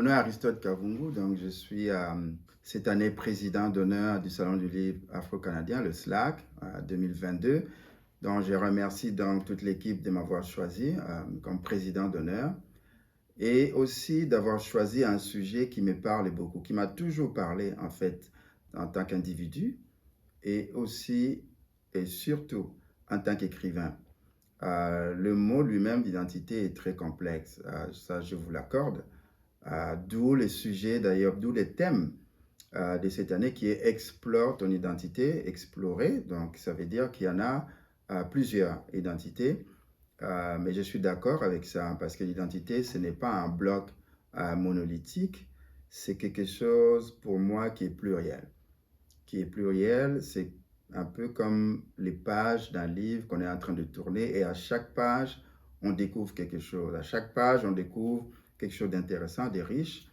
nom est Aristote Kavungu, donc je suis cette année président d'honneur du Salon du Livre Afro-Canadien, le SLAC, 2022. Donc je remercie donc toute l'équipe de m'avoir choisi comme président d'honneur et aussi d'avoir choisi un sujet qui me parle beaucoup, qui m'a toujours parlé en fait en tant qu'individu et aussi et surtout en tant qu'écrivain. Le mot lui-même d'identité est très complexe, ça je vous l'accorde. D'où les sujets d'ailleurs, d'où les thèmes de cette année qui est Explore ton identité, explorer. Donc ça veut dire qu'il y en a plusieurs identités. Mais je suis d'accord avec ça parce que l'identité, ce n'est pas un bloc monolithique, c'est quelque chose pour moi qui est pluriel. Qui est pluriel, c'est un peu comme les pages d'un livre qu'on est en train de tourner et à chaque page, on découvre quelque chose. À chaque page, on découvre quelque chose d'intéressant, de riche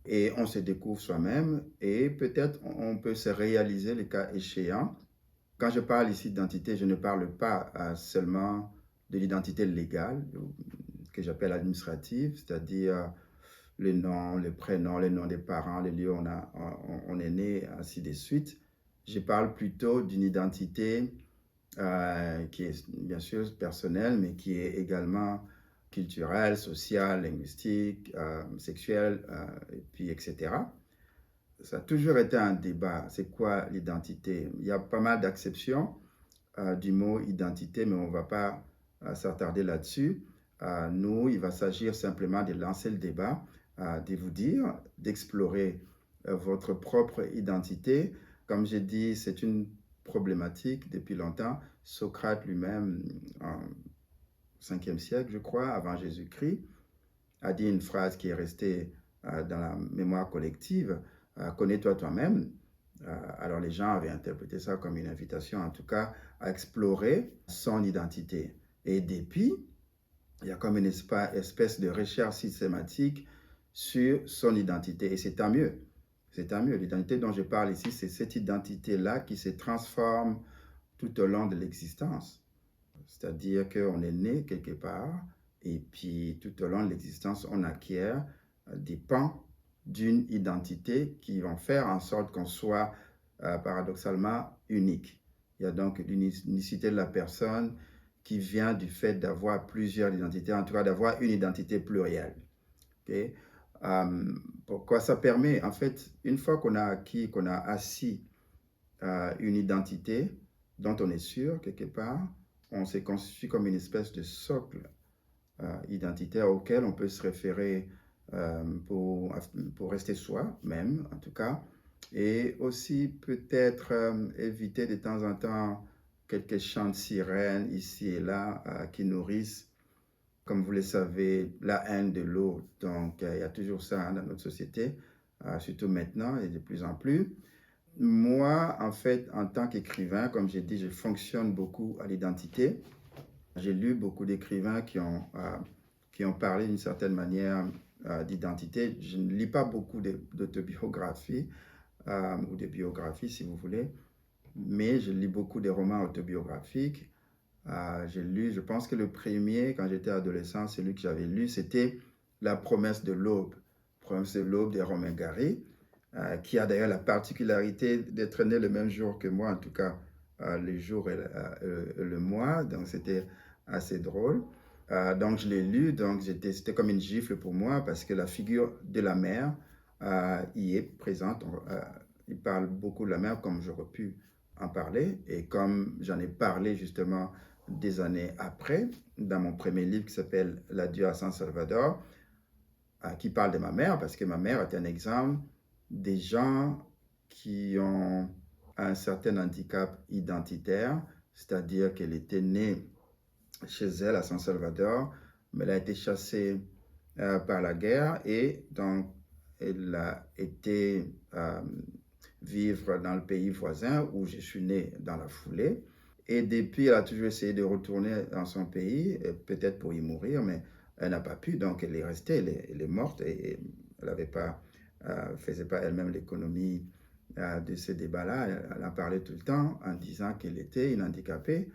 et on se découvre soi-même et peut-être on peut se réaliser le cas échéant. Quand je parle ici d'identité, je ne parle pas seulement de l'identité légale que j'appelle administrative, c'est-à-dire les noms, les prénoms, les noms des parents, les lieux où on est né, ainsi de suite. Je parle plutôt d'une identité qui est bien sûr personnelle, mais qui est également culturelle, sociale, linguistique, sexuelle, et puis etc. Ça a toujours été un débat. C'est quoi l'identité? Il y a pas mal d'acceptions du mot identité, mais on ne va pas s'attarder là-dessus. Nous, il va s'agir simplement de lancer le débat, de vous dire, d'explorer votre propre identité. Comme j'ai dit, c'est une problématique depuis longtemps. Socrate lui-même, en 5e siècle, je crois, avant Jésus-Christ, a dit une phrase qui est restée dans la mémoire collective, connais-toi toi-même. Alors les gens avaient interprété ça comme une invitation, en tout cas, à explorer son identité. Et depuis, il y a comme une espèce de recherche systématique sur son identité. Et c'est tant mieux. C'est tant mieux. L'identité dont je parle ici, c'est cette identité-là qui se transforme tout au long de l'existence. C'est-à-dire qu'on est né quelque part et puis tout au long de l'existence, on acquiert des pans d'une identité qui vont faire en sorte qu'on soit paradoxalement unique. Il y a donc l'unicité de la personne qui vient du fait d'avoir plusieurs identités, en tout cas d'avoir une identité plurielle. Okay? Pourquoi ça permet, en fait, une fois qu'on a acquis, qu'on a assis une identité dont on est sûr quelque part, on s'est constitué comme une espèce de socle identitaire auquel on peut se référer pour rester soi-même, en tout cas, et aussi peut-être éviter de temps en temps quelques chants de sirènes ici et là qui nourrissent, comme vous le savez, la haine de l'autre. Donc, il y a toujours ça dans notre société, surtout maintenant et de plus en plus. Moi, en fait, en tant qu'écrivain, comme j'ai dit, je fonctionne beaucoup à l'identité. J'ai lu beaucoup d'écrivains qui ont parlé d'une certaine manière d'identité. Je ne lis pas beaucoup d'autobiographies ou de biographies, si vous voulez, mais je lis beaucoup de romans autobiographiques. J'ai lu, je pense que le premier, quand j'étais adolescent, celui que j'avais lu, c'était La promesse de l'aube. Promesse de l'aube de Romain Gary, qui a d'ailleurs la particularité d'être né le même jour que moi, en tout cas le jour et le mois, donc c'était assez drôle. Donc je l'ai lu, donc c'était comme une gifle pour moi parce que la figure de la mère y est présente. Il parle beaucoup de la mère comme j'aurais pu en parler et comme j'en ai parlé justement des années après dans mon premier livre qui s'appelle L'adieu à San Salvador, qui parle de ma mère parce que ma mère est un exemple des gens qui ont un certain handicap identitaire, c'est-à-dire qu'elle était née chez elle à San Salvador, mais elle a été chassée par la guerre et donc elle a été vivre dans le pays voisin où je suis né dans la foulée. Et depuis, elle a toujours essayé de retourner dans son pays, peut-être pour y mourir, mais elle n'a pas pu, donc elle est restée, elle est morte et elle n'avait pas, faisait pas elle-même l'économie de ce débat-là. Elle en parlait tout le temps en disant qu'elle était une handicapée,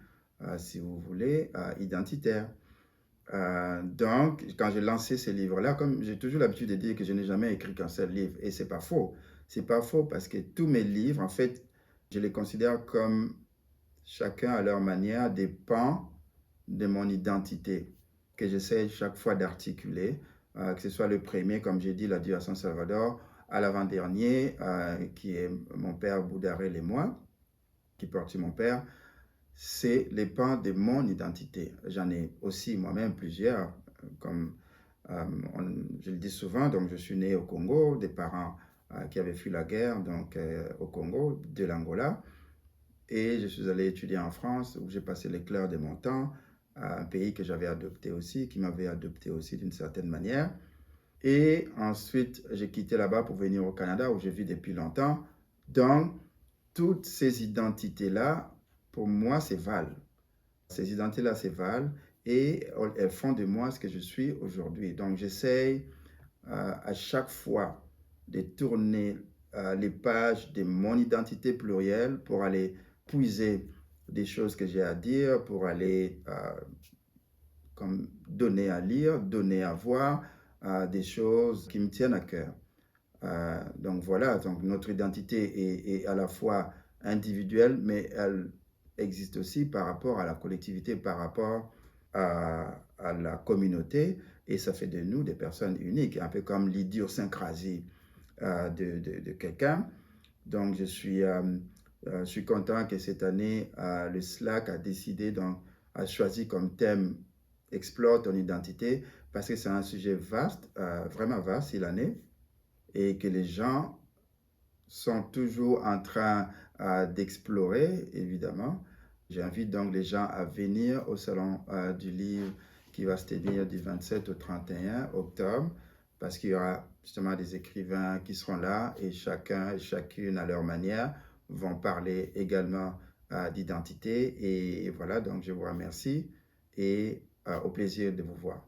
si vous voulez, identitaire. Donc, quand j'ai lancé ces livres-là, comme j'ai toujours l'habitude de dire que je n'ai jamais écrit qu'un seul livre, et c'est pas faux. C'est pas faux parce que tous mes livres, en fait, je les considère comme chacun à leur manière des pans de mon identité que j'essaie chaque fois d'articuler, que ce soit le premier, comme j'ai dit, la à San Salvador, à l'avant-dernier, qui est mon père Boudarel et moi, qui porte sur mon père, c'est les pans de mon identité. J'en ai aussi moi-même plusieurs, comme je le dis souvent, donc je suis né au Congo, des parents qui avaient fui la guerre donc, au Congo, de l'Angola, et je suis allé étudier en France, où j'ai passé l'éclair de mon temps, un pays que j'avais adopté aussi, qui m'avait adopté aussi d'une certaine manière. Et ensuite, j'ai quitté là-bas pour venir au Canada, où je vis depuis longtemps. Donc, toutes ces identités-là, pour moi, c'est Val. Ces identités-là, c'est Val. Et elles font de moi ce que je suis aujourd'hui. Donc, j'essaye à chaque fois de tourner les pages de mon identité plurielle pour aller puiser des choses que j'ai à dire, pour aller comme donner à lire, donner à voir des choses qui me tiennent à cœur. Donc voilà, donc notre identité est à la fois individuelle, mais elle existe aussi par rapport à la collectivité, par rapport à la communauté, et ça fait de nous des personnes uniques, un peu comme l'idiosyncrasie de quelqu'un. Donc je suis content que cette année, le SLAC a décidé, donc, a choisi comme thème Explore ton identité, parce que c'est un sujet vaste, vraiment vaste, il en est, et que les gens sont toujours en train d'explorer, évidemment. J'invite donc les gens à venir au Salon du Livre qui va se tenir du 27 au 31 octobre, parce qu'il y aura justement des écrivains qui seront là et chacun et chacune à leur manière vont parler également d'identité. Et voilà, donc je vous remercie et au plaisir de vous voir.